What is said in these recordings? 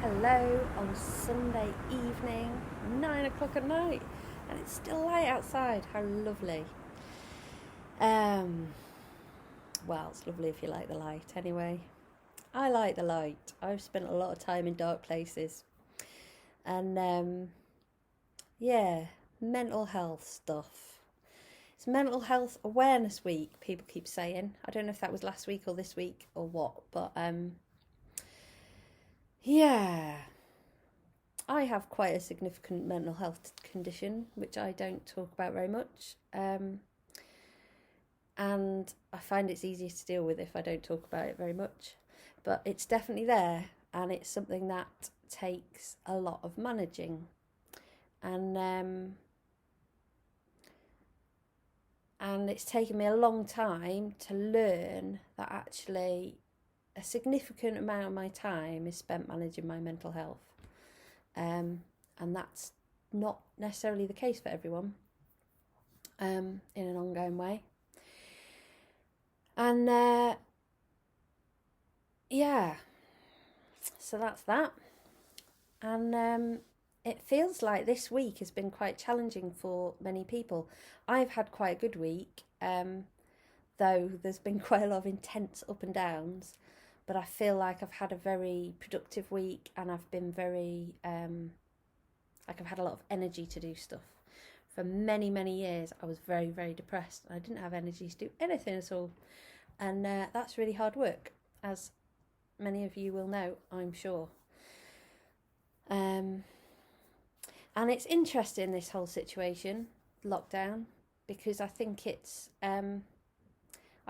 Hello on Sunday evening, 9 o'clock at night, and it's still light outside. How lovely. Um, well, it's lovely if you like the light anyway. I like the light. I've spent a lot of time in dark places, and yeah, mental health stuff. It's Mental Health Awareness Week, people keep saying. I don't know if that was last week or this week or what, but yeah. I have quite a significant mental health condition, which I don't talk about very much. And I find it's easier to deal with if I don't talk about it very much. But it's definitely there, and it's something that takes a lot of managing. And and it's taken me a long time to learn that actually a significant amount of my time is spent managing my mental health. And that's not necessarily the case for everyone in an ongoing way. And yeah, so that's that. And it feels like this week has been quite challenging for many people. I've had quite a good week, though there's been quite a lot of intense up and downs. But I feel like I've had a very productive week, and I've been very like I've had a lot of energy to do stuff. For many, many years, I was very, very depressed. I didn't have energy to do anything at all. And that's really hard work, as many of you will know, I'm sure. And it's interesting, this whole situation, lockdown, because I think I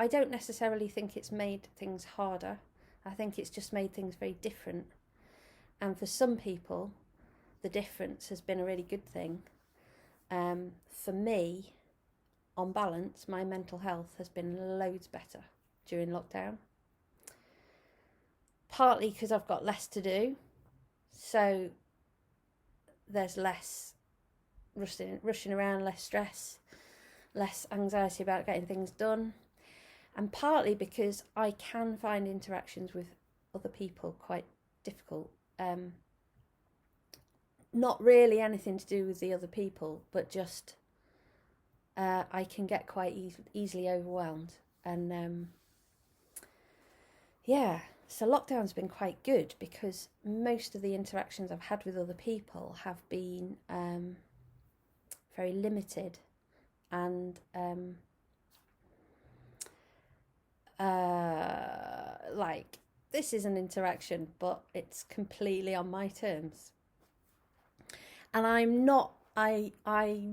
don't necessarily think it's made things harder. I think it's just made things very different. And for some people, the difference has been a really good thing. For me, on balance, my mental health has been loads better during lockdown. Partly because I've got less to do, so there's less rushing around, less stress, less anxiety about getting things done. And partly because I can find interactions with other people quite difficult. Not really anything to do with the other people, but just I can get quite easily overwhelmed. And yeah, so lockdown's been quite good because most of the interactions I've had with other people have been very limited and like, this is an interaction, but it's completely on my terms. And I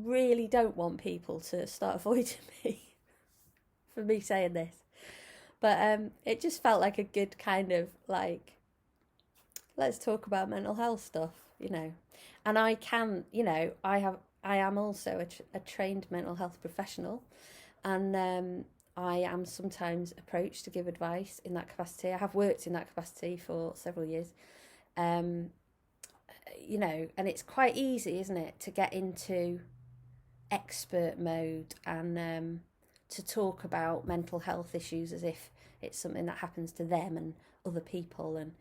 really don't want people to start avoiding me for me saying this. But it just felt like a good kind of like, let's talk about mental health stuff. And I can, I am also a trained mental health professional, and I am sometimes approached to give advice in that capacity. I have worked in that capacity for several years. And it's quite easy, isn't it, to get into expert mode and to talk about mental health issues as if it's something that happens to them and other people. And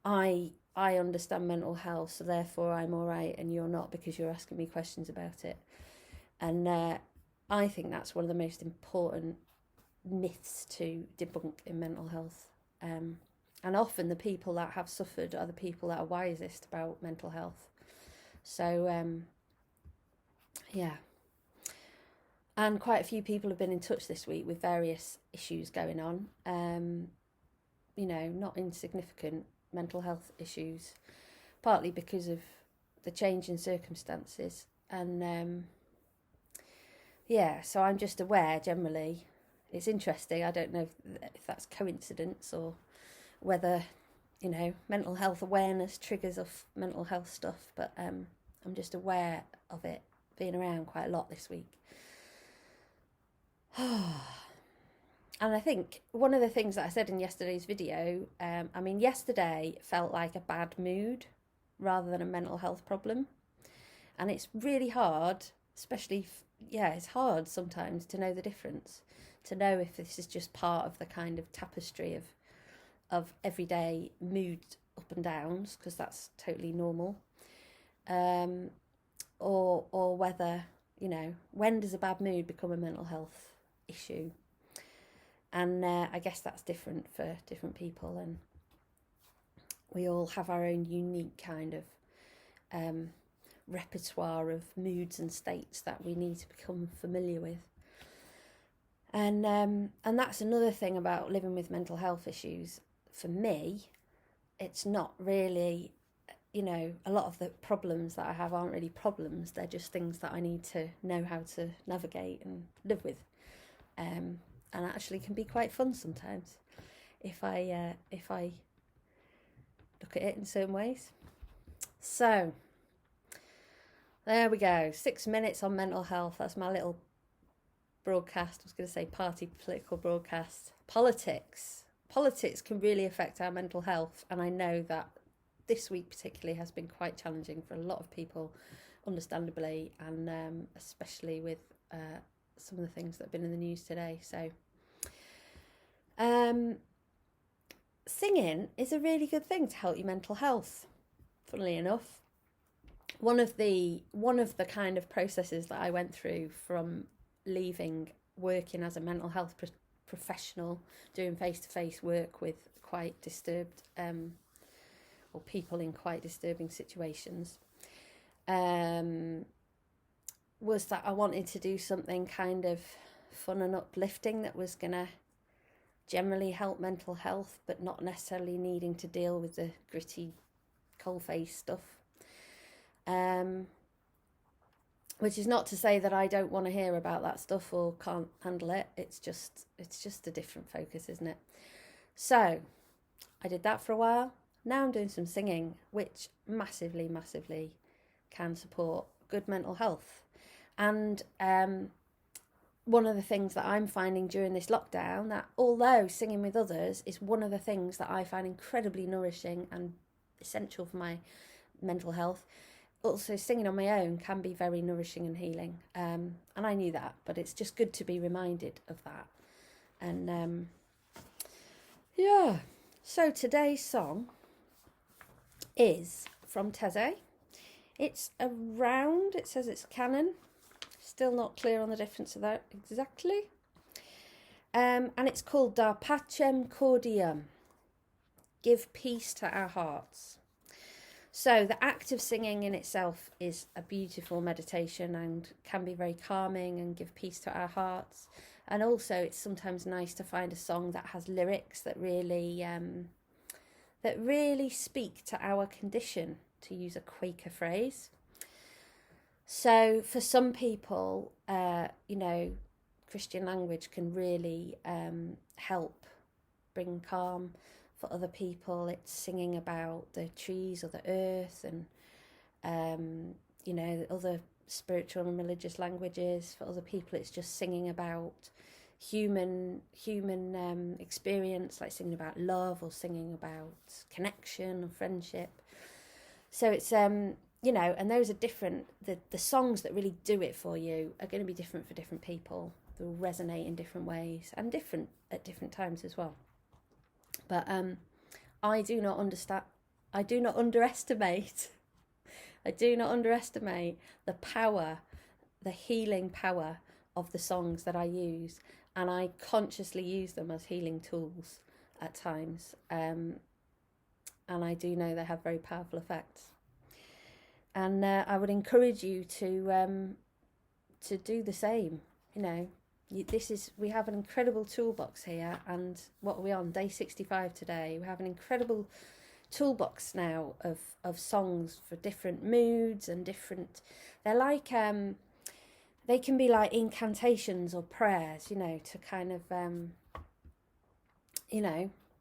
I understand mental health, so therefore I'm all right, and you're not because you're asking me questions about it. And I think that's one of the most important myths to debunk in mental health. And often the people that have suffered are the people that are wisest about mental health. So, yeah. And quite a few people have been in touch this week with various issues going on. Not insignificant mental health issues, partly because of the change in circumstances. And yeah, so I'm just aware generally. It's interesting. I don't know if that's coincidence or whether, mental health awareness triggers off mental health stuff, but I'm just aware of it being around quite a lot this week. And I think one of the things that I said in yesterday's video, yesterday felt like a bad mood rather than a mental health problem. And it's really hard, especially, it's hard sometimes to know the difference, to know if this is just part of the kind of tapestry of everyday mood up and downs, because that's totally normal, or whether, when does a bad mood become a mental health issue? And I guess that's different for different people, and we all have our own unique kind of repertoire of moods and states that we need to become familiar with. And that's another thing about living with mental health issues. For me, it's not really, a lot of the problems that I have aren't really problems. They're just things that I need to know how to navigate and live with. And actually can be quite fun sometimes if I look at it in certain ways. So there we go. 6 minutes on mental health. That's my little broadcast. I was going to say party political broadcast. Politics can really affect our mental health, and I know that this week particularly has been quite challenging for a lot of people, understandably, and especially with some of the things that have been in the news today. So singing is a really good thing to help your mental health, funnily enough. One of the kind of processes that I went through from leaving working as a mental health professional, doing face-to-face work with quite disturbed or people in quite disturbing situations, was that I wanted to do something kind of fun and uplifting that was going to generally help mental health, but not necessarily needing to deal with the gritty coalface stuff. Which is not to say that I don't want to hear about that stuff or can't handle it. It's just a different focus, isn't it? So I did that for a while. Now I'm doing some singing, which massively, massively can support good mental health. And one of the things that I'm finding during this lockdown, that although singing with others is one of the things that I find incredibly nourishing and essential for my mental health, also singing on my own can be very nourishing and healing. And I knew that, but it's just good to be reminded of that. And yeah, so today's song is from Taize. It's it says it's canon. Still not clear on the difference of that exactly. And it's called Pacem Cordium. Give peace to our hearts. So the act of singing in itself is a beautiful meditation and can be very calming and give peace to our hearts. And also it's sometimes nice to find a song that has lyrics that really speak to our condition, to use a Quaker phrase. So for some people, Christian language can really help bring calm. For other people, it's singing about the trees or the earth and, other spiritual and religious languages. For other people, it's just singing about human experience, like singing about love or singing about connection or friendship. So it's, and those are different. The songs that really do it for you are going to be different for different people. They'll resonate in different ways and different at different times as well. But I do not underestimate the power, the healing power of the songs that I use, and I consciously use them as healing tools at times. And I do know they have very powerful effects. And I would encourage you to do the same. We have an incredible toolbox here, and what are we on, day 65 today? We have an incredible toolbox now of songs for different moods and different, they're like, they can be like incantations or prayers, to kind of,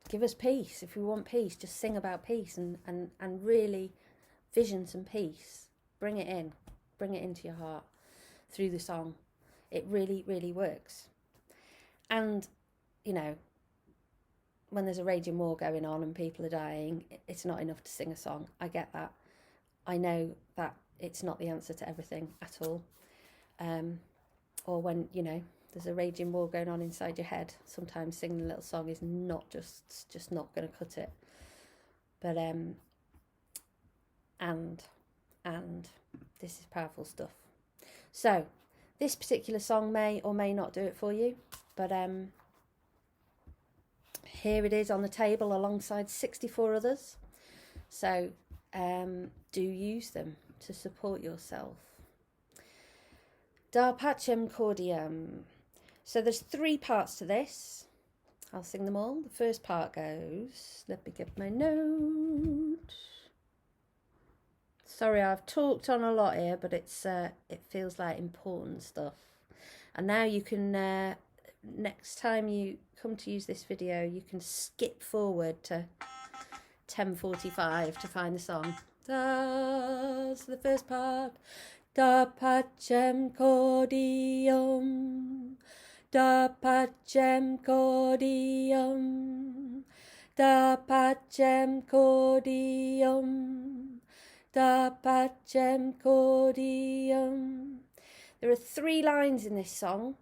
give us peace. If we want peace, just sing about peace and really vision some peace. Bring it into your heart through the song. It really, really works. And, when there's a raging war going on and people are dying, it's not enough to sing a song. I get that. I know that it's not the answer to everything at all. Or when, there's a raging war going on inside your head, sometimes singing a little song is not just not going to cut it. But and this is powerful stuff. So this particular song may or may not do it for you, but here it is on the table alongside 64 others. So do use them to support yourself. Da Pacem Cordium. So there's 3 parts to this. I'll sing them all. The first part goes, let me get my note. Sorry, I've talked on a lot here, but it's it feels like important stuff. And now you can, next time you come to use this video, you can skip forward to 10:45 to find the song. So the first part. Da Pacem Cordium, da Pacem Cordium, da Pacem Cordium, da Pacem Cordium. There are 3 lines in this song,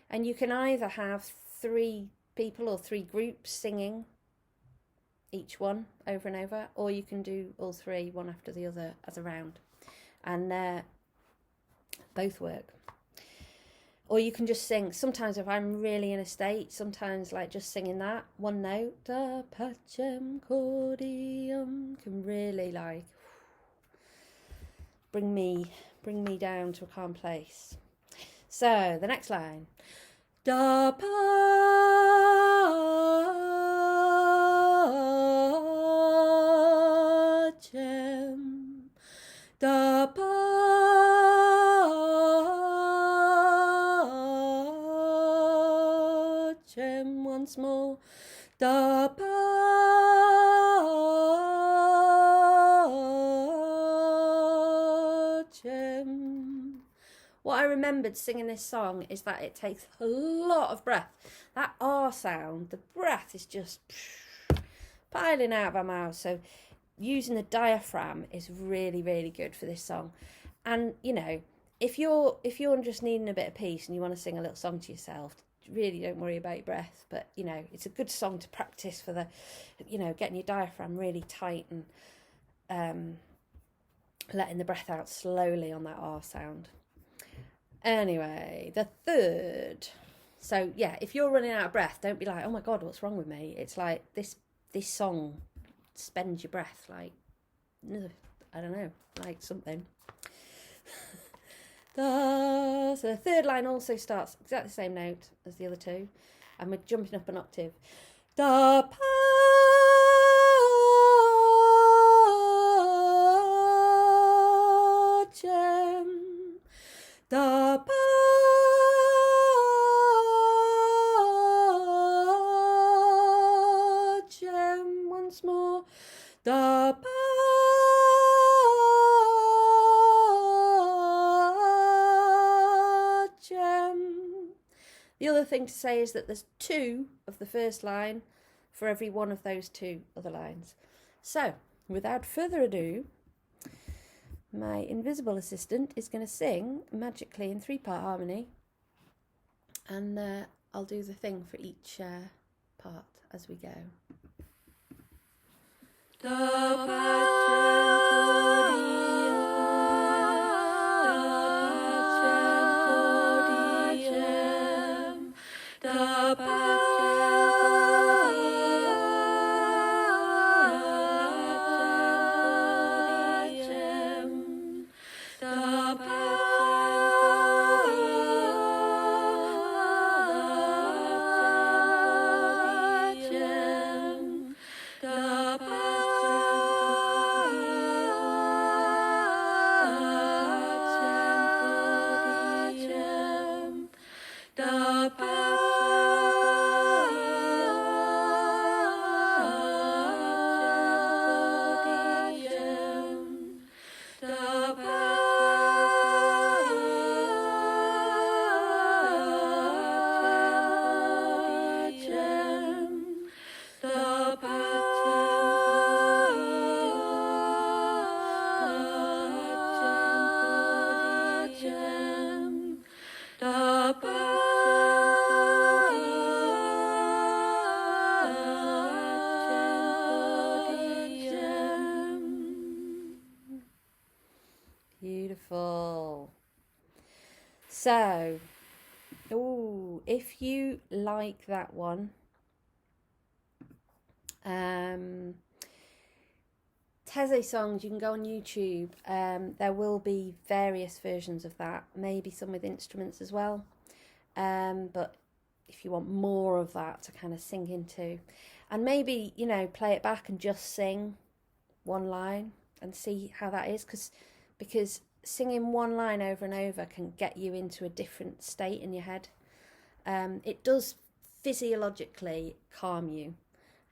and you can either have 3 people or 3 groups singing each one over and over, or you can do all 3 one after the other as a round, and both work. Or you can just sing. Sometimes if I'm really in a state, sometimes like just singing that one note, da Pacem Cordium, can really like bring me down to a calm place. So the next line, da Pacem, da Pacem, once more, da Pacem. What I remembered singing this song is that it takes a lot of breath. That R sound, the breath is just piling out of our mouth. So using the diaphragm is really, really good for this song. And you know, if you're just needing a bit of peace and you want to sing a little song to yourself, really don't worry about your breath. But you know, it's a good song to practice for the, you know, getting your diaphragm really tight and letting the breath out slowly on that R sound. Anyway, the third. So yeah, if you're running out of breath, don't be like, oh my God, what's wrong with me? It's like this song spends your breath like, I don't know, like something. So the third line also starts exactly the same note as the other 2, and we're jumping up an octave. Da Pacem, da Pacem, once more, da Pacem. The other thing to say is that there's 2 of the first line for every one of those 2 other lines. So, without further ado, my invisible assistant is going to sing magically in 3-part harmony, and I'll do the thing for each part as we go. Da Pacem, da Pacem, da Pacem, da Pacem. beautiful. So, if you like that one, Taize songs, you can go on YouTube. There will be various versions of that, maybe some with instruments as well. But if you want more of that to kind of sink into, and maybe, you know, play it back and just sing one line and see how that is, because singing one line over and over can get you into a different state in your head. It does physiologically calm you.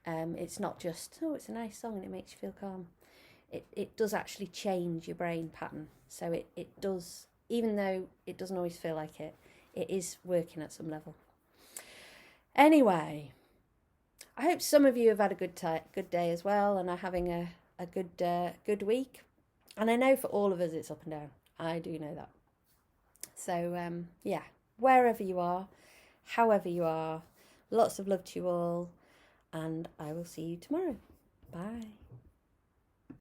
It's not just, oh, it's a nice song and it makes you feel calm. It does actually change your brain pattern. So it does, even though it doesn't always feel like it, it is working at some level. Anyway, I hope some of you have had a good day as well and are having a good week. And I know for all of us it's up and down. I do know that. So, yeah, wherever you are, however you are, lots of love to you all. And I will see you tomorrow. Bye.